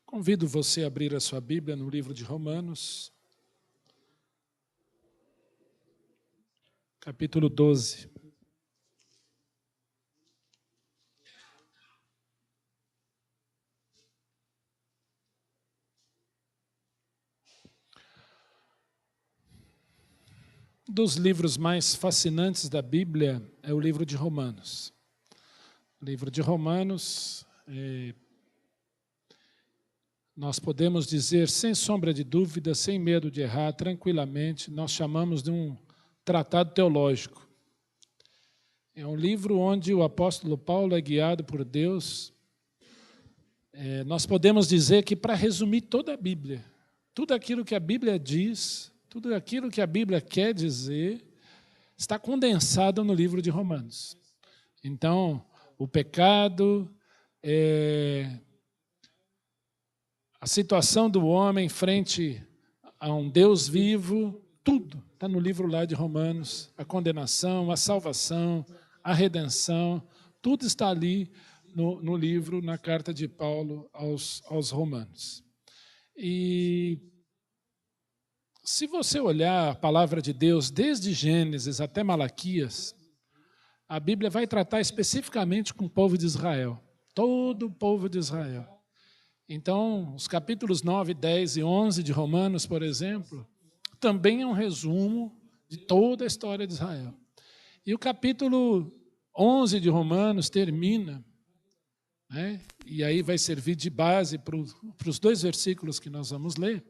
Convido você a abrir a sua Bíblia no livro de Romanos, capítulo 12. Um dos livros mais fascinantes da Bíblia é o livro de Romanos. O livro de Romanos, nós podemos dizer, sem sombra de dúvida, sem medo de errar, tranquilamente, nós chamamos de um tratado teológico. É um livro onde o apóstolo Paulo é guiado por Deus. Nós podemos dizer que, para resumir toda a Bíblia, tudo aquilo que a Bíblia diz, tudo aquilo que a Bíblia quer dizer, está condensado no livro de Romanos. Então, o pecado, a situação do homem frente a um Deus vivo, tudo está no livro lá de Romanos. A condenação, a salvação, a redenção, tudo está ali no livro, na carta de Paulo aos Romanos. E se você olhar a palavra de Deus, desde Gênesis até Malaquias, a Bíblia vai tratar especificamente com o povo de Israel, todo o povo de Israel. Então, os capítulos 9, 10 e 11 de Romanos, por exemplo, também é um resumo de toda a história de Israel. E o capítulo 11 de Romanos termina, e aí vai servir de base para os dois versículos que nós vamos ler,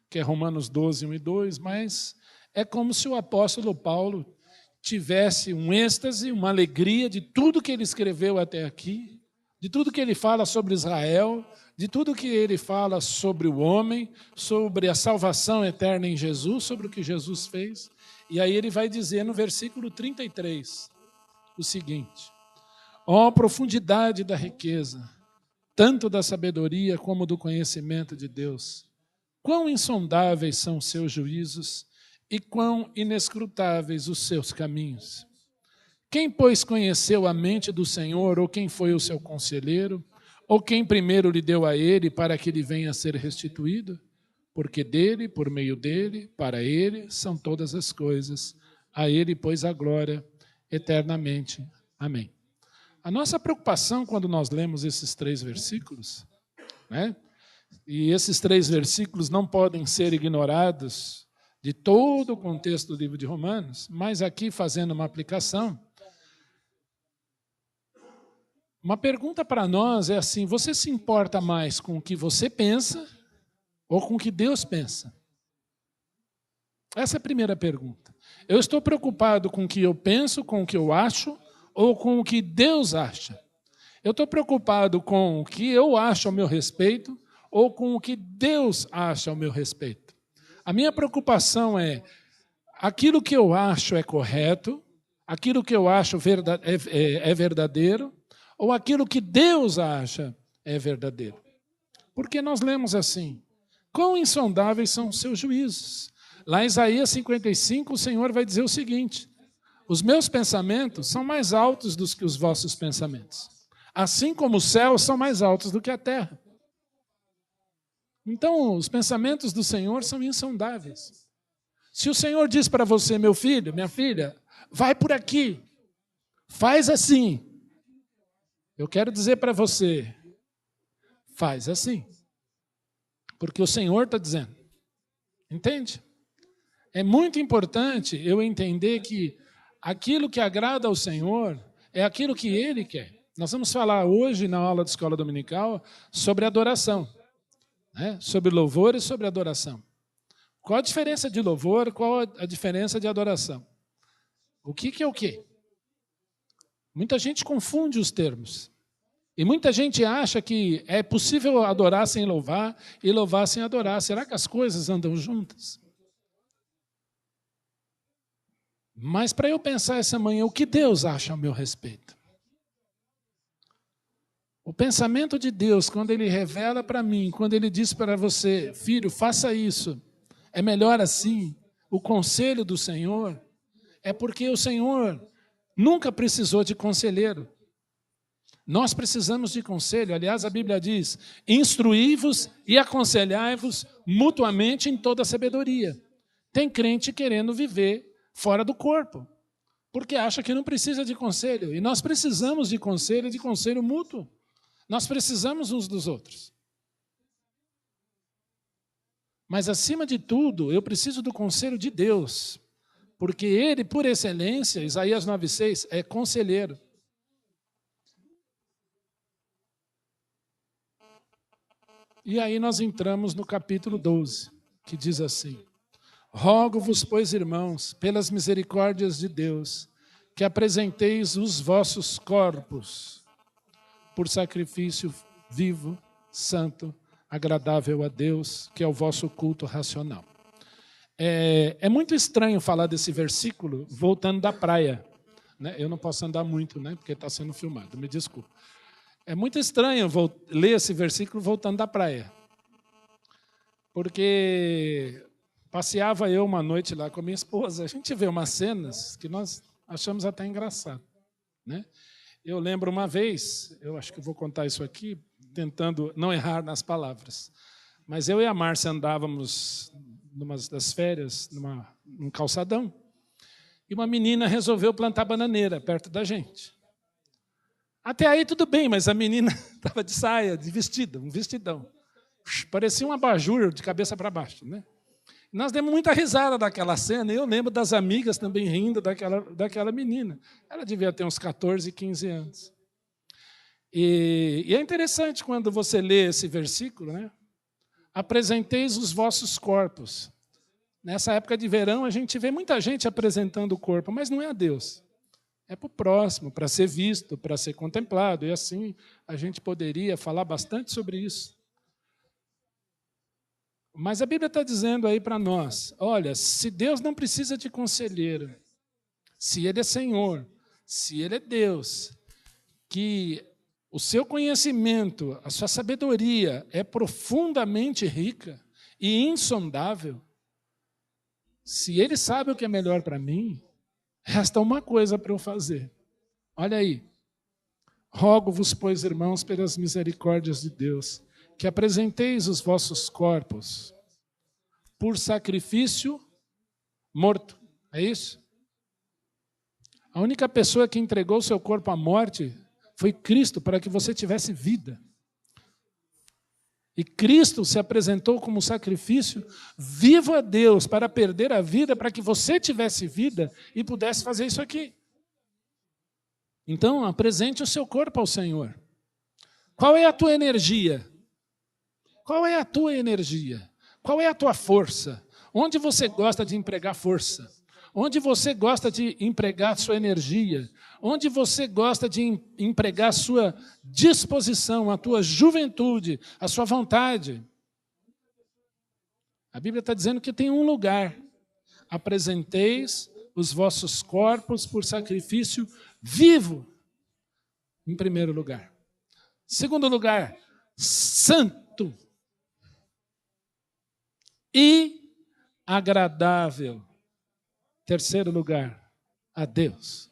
que é Romanos 12, 1 e 2, mas é como se o apóstolo Paulo tivesse um êxtase, uma alegria de tudo que ele escreveu até aqui, de tudo que ele fala sobre Israel, de tudo que ele fala sobre o homem, sobre a salvação eterna em Jesus, sobre o que Jesus fez. E aí ele vai dizer no versículo 33 o seguinte: ó profundidade da riqueza, tanto da sabedoria como do conhecimento de Deus! Quão insondáveis são os seus juízos e quão inescrutáveis os seus caminhos! Quem, pois, conheceu a mente do Senhor, ou quem foi o seu conselheiro, ou quem primeiro lhe deu a ele para que ele venha a ser restituído? Porque dele, por meio dele, para ele são todas as coisas. A ele, pois, a glória eternamente. Amém. A nossa preocupação quando nós lemos esses 3 versículos, e esses 3 versículos não podem ser ignorados de todo o contexto do livro de Romanos, mas aqui fazendo uma aplicação, uma pergunta para nós é assim: você se importa mais com o que você pensa ou com o que Deus pensa? Essa é a primeira pergunta. Eu estou preocupado com o que eu penso, com o que eu acho, ou com o que Deus acha? Eu estou preocupado com o que eu acho ao meu respeito, ou com o que Deus acha ao meu respeito? A minha preocupação é: aquilo que eu acho é correto, aquilo que eu acho é verdadeiro, ou aquilo que Deus acha é verdadeiro? Porque nós lemos assim: quão insondáveis são os seus juízos. Lá em Isaías 55, o Senhor vai dizer o seguinte: os meus pensamentos são mais altos do que os vossos pensamentos, assim como os céus são mais altos do que a terra. Então, os pensamentos do Senhor são insondáveis. Se o Senhor diz para você: meu filho, minha filha, vai por aqui, faz assim, eu quero dizer para você: faz assim, porque o Senhor está dizendo. Entende? É muito importante eu entender que aquilo que agrada ao Senhor é aquilo que Ele quer. Nós vamos falar hoje, na aula de escola dominical, sobre adoração, sobre louvor e sobre adoração. Qual a diferença de louvor, qual a diferença de adoração? O que é o quê? Muita gente confunde os termos. E muita gente acha que é possível adorar sem louvar e louvar sem adorar. Será que as coisas andam juntas? Mas para eu pensar essa manhã, o que Deus acha ao meu respeito? O pensamento de Deus, quando Ele revela para mim, quando Ele diz para você: filho, faça isso, é melhor assim, o conselho do Senhor, é porque o Senhor nunca precisou de conselheiro. Nós precisamos de conselho. Aliás, a Bíblia diz: instruí-vos e aconselhai-vos mutuamente em toda sabedoria. Tem crente querendo viver fora do corpo, porque acha que não precisa de conselho. E nós precisamos de conselho mútuo. Nós precisamos uns dos outros. Mas, acima de tudo, eu preciso do conselho de Deus, porque Ele, por excelência, Isaías 9,6, é conselheiro. E aí nós entramos no capítulo 12, que diz assim: rogo-vos, pois, irmãos, pelas misericórdias de Deus, que apresenteis os vossos corpos por sacrifício vivo, santo, agradável a Deus, que é o vosso culto racional. É muito estranho falar desse versículo voltando da praia, né? Eu não posso andar muito, né? Porque está sendo filmado, me desculpa. É muito estranho ler esse versículo voltando da praia, porque passeava eu uma noite lá com a minha esposa, a gente vê umas cenas que nós achamos até engraçado, né? Eu lembro uma vez, eu acho que vou contar isso aqui, tentando não errar nas palavras, mas eu e a Márcia andávamos numa das férias, num calçadão, e uma menina resolveu plantar bananeira perto da gente. Até aí tudo bem, mas a menina estava de saia, de vestido, um vestidão. Parecia um abajur de cabeça para baixo, né? Nós demos muita risada daquela cena, e eu lembro das amigas também rindo daquela menina. Ela devia ter uns 14, 15 anos. E é interessante quando você lê esse versículo, né? Apresenteis os vossos corpos. Nessa época de verão, a gente vê muita gente apresentando o corpo, mas não é a Deus. É para o próximo, para ser visto, para ser contemplado. E assim a gente poderia falar bastante sobre isso. Mas a Bíblia está dizendo aí para nós, olha, se Deus não precisa de conselheiro, se Ele é Senhor, se Ele é Deus, que o seu conhecimento, a sua sabedoria é profundamente rica e insondável, se Ele sabe o que é melhor para mim, resta uma coisa para eu fazer. Olha aí. Rogo-vos, pois, irmãos, pelas misericórdias de Deus, que apresenteis os vossos corpos por sacrifício morto. É isso? A única pessoa que entregou seu corpo à morte foi Cristo, para que você tivesse vida. E Cristo se apresentou como sacrifício vivo a Deus para perder a vida, para que você tivesse vida e pudesse fazer isso aqui. Então, apresente o seu corpo ao Senhor. Qual é a tua energia? Qual é a tua energia? Qual é a tua força? Onde você gosta de empregar força? Onde você gosta de empregar sua energia? Onde você gosta de empregar a sua disposição, a tua juventude, a sua vontade? A Bíblia está dizendo que tem um lugar. Apresenteis os vossos corpos por sacrifício vivo, em primeiro lugar. Segundo lugar, santo e agradável. Terceiro lugar, a Deus.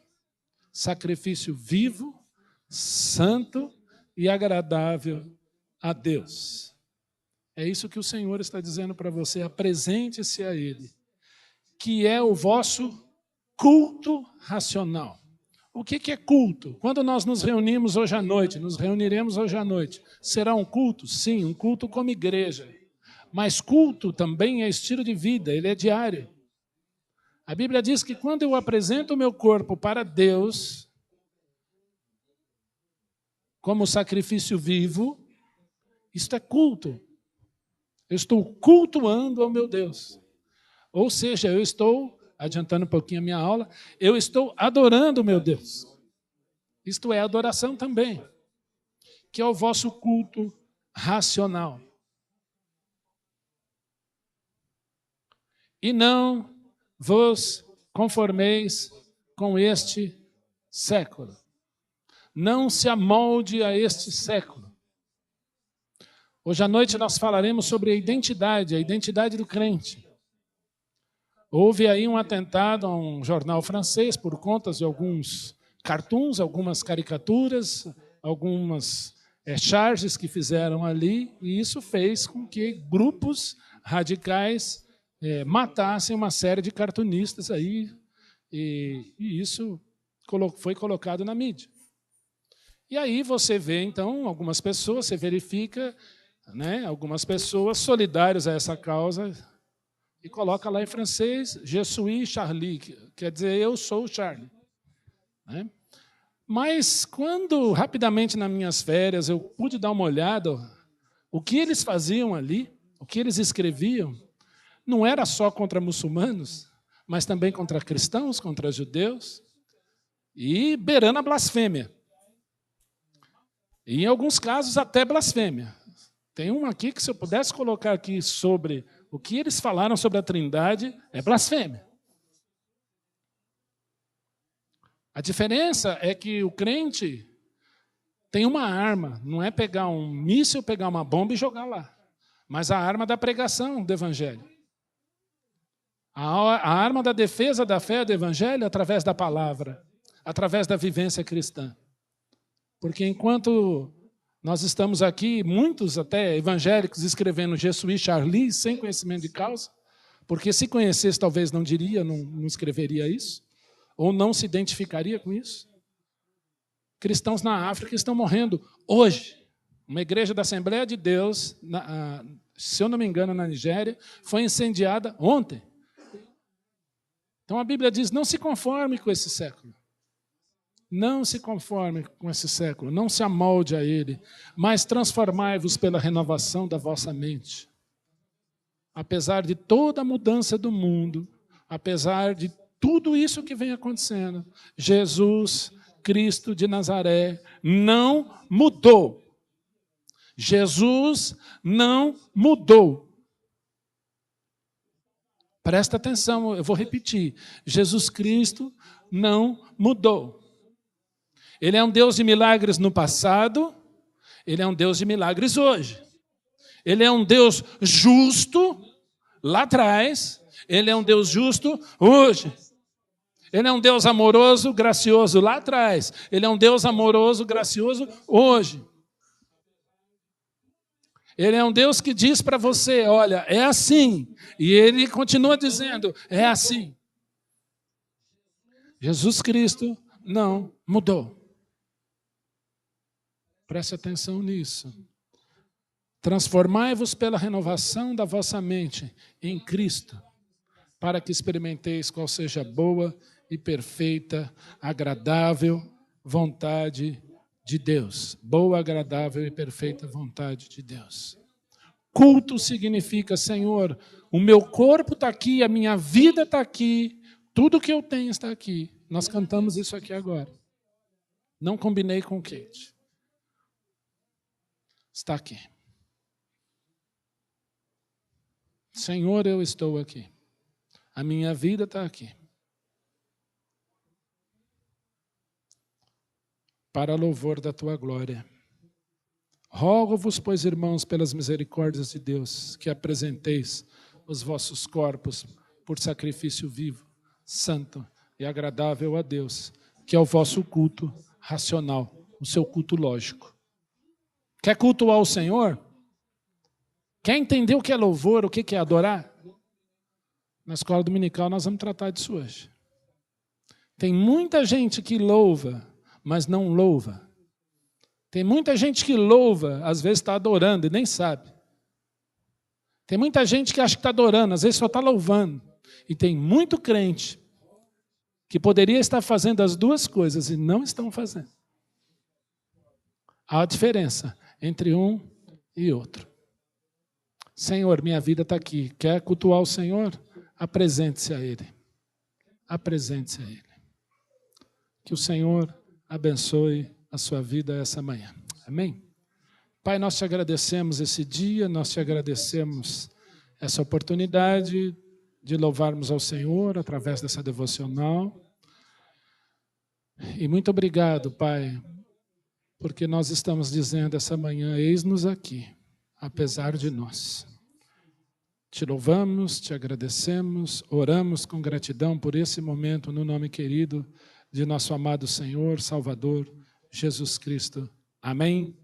Sacrifício vivo, santo e agradável a Deus. É isso que o Senhor está dizendo para você. Apresente-se a Ele, que é o vosso culto racional. O que é culto? Quando nós nos reunimos hoje à noite, nos reuniremos hoje à noite, será um culto? Sim, um culto como igreja. Mas culto também é estilo de vida, ele é diário. A Bíblia diz que quando eu apresento o meu corpo para Deus, como sacrifício vivo, isto é culto. Eu estou cultuando ao meu Deus. Ou seja, eu estou, adiantando um pouquinho a minha aula, eu estou adorando o meu Deus. Isto é adoração também, que é o vosso culto racional. E não vos conformeis com este século. Não se amolde a este século. Hoje à noite nós falaremos sobre a identidade do crente. Houve aí um atentado a um jornal francês por conta de alguns cartoons, algumas caricaturas, algumas charges que fizeram ali, e isso fez com que grupos radicais matassem uma série de cartunistas aí, e isso foi colocado na mídia. E aí você vê, então, algumas pessoas, você verifica, né, algumas pessoas solidárias a essa causa, e coloca lá em francês, Je suis Charlie, que quer dizer, eu sou o Charlie. Né? Mas quando, rapidamente nas minhas férias, eu pude dar uma olhada, o que eles faziam ali, o que eles escreviam, não era só contra muçulmanos, mas também contra cristãos, contra judeus, e beirando a blasfêmia. E, em alguns casos, até blasfêmia. Tem um aqui que, se eu pudesse colocar aqui sobre o que eles falaram sobre a Trindade, é blasfêmia. A diferença é que o crente tem uma arma, não é pegar um míssil, pegar uma bomba e jogar lá, mas a arma da pregação do Evangelho. A arma da defesa da fé do Evangelho através da palavra, através da vivência cristã. Porque enquanto nós estamos aqui, muitos até evangélicos escrevendo Je suis Charlie, sem conhecimento de causa, porque se conhecesse talvez não diria, não escreveria isso, ou não se identificaria com isso. Cristãos na África estão morrendo hoje. Uma igreja da Assembleia de Deus, se eu não me engano, na Nigéria, foi incendiada ontem. Então a Bíblia diz, não se conforme com esse século. Não se conforme com esse século, não se amolde a ele, mas transformai-vos pela renovação da vossa mente. Apesar de toda a mudança do mundo, apesar de tudo isso que vem acontecendo, Jesus Cristo de Nazaré não mudou. Jesus não mudou. Presta atenção, eu vou repetir. Jesus Cristo não mudou. Ele é um Deus de milagres no passado, ele é um Deus de milagres hoje. Ele é um Deus justo lá atrás, ele é um Deus justo hoje. Ele é um Deus amoroso, gracioso lá atrás, ele é um Deus amoroso, gracioso hoje. Ele é um Deus que diz para você, olha, é assim. E ele continua dizendo, é assim. Jesus Cristo não mudou. Preste atenção nisso. Transformai-vos pela renovação da vossa mente em Cristo, para que experimenteis qual seja a boa e perfeita, agradável vontade de Deus. Boa, agradável e perfeita vontade de Deus. Culto significa, Senhor, o meu corpo está aqui, a minha vida está aqui, tudo que eu tenho está aqui. Nós cantamos isso aqui agora. Não combinei com o Kate. Está aqui. Senhor, eu estou aqui. A minha vida está aqui. Para louvor da tua glória. Rogo-vos, pois, irmãos, pelas misericórdias de Deus, que apresenteis os vossos corpos por sacrifício vivo, santo e agradável a Deus, que é o vosso culto racional, o seu culto lógico. Quer cultuar o Senhor? Quer entender o que é louvor, o que é adorar? Na escola dominical nós vamos tratar disso hoje. Tem muita gente que louva, mas não louva. Tem muita gente que louva, às vezes está adorando e nem sabe. Tem muita gente que acha que está adorando, às vezes só está louvando. E tem muito crente que poderia estar fazendo as duas coisas e não estão fazendo. Há a diferença entre um e outro. Senhor, minha vida está aqui. Quer cultuar o Senhor? Apresente-se a Ele. Apresente-se a Ele. Que o Senhor abençoe a sua vida essa manhã. Amém? Pai, nós te agradecemos esse dia, nós te agradecemos essa oportunidade de louvarmos ao Senhor através dessa devocional. E muito obrigado, Pai, porque nós estamos dizendo essa manhã, eis-nos aqui, apesar de nós. Te louvamos, te agradecemos, oramos com gratidão por esse momento no nome querido de nosso amado Senhor, Salvador, Jesus Cristo. Amém?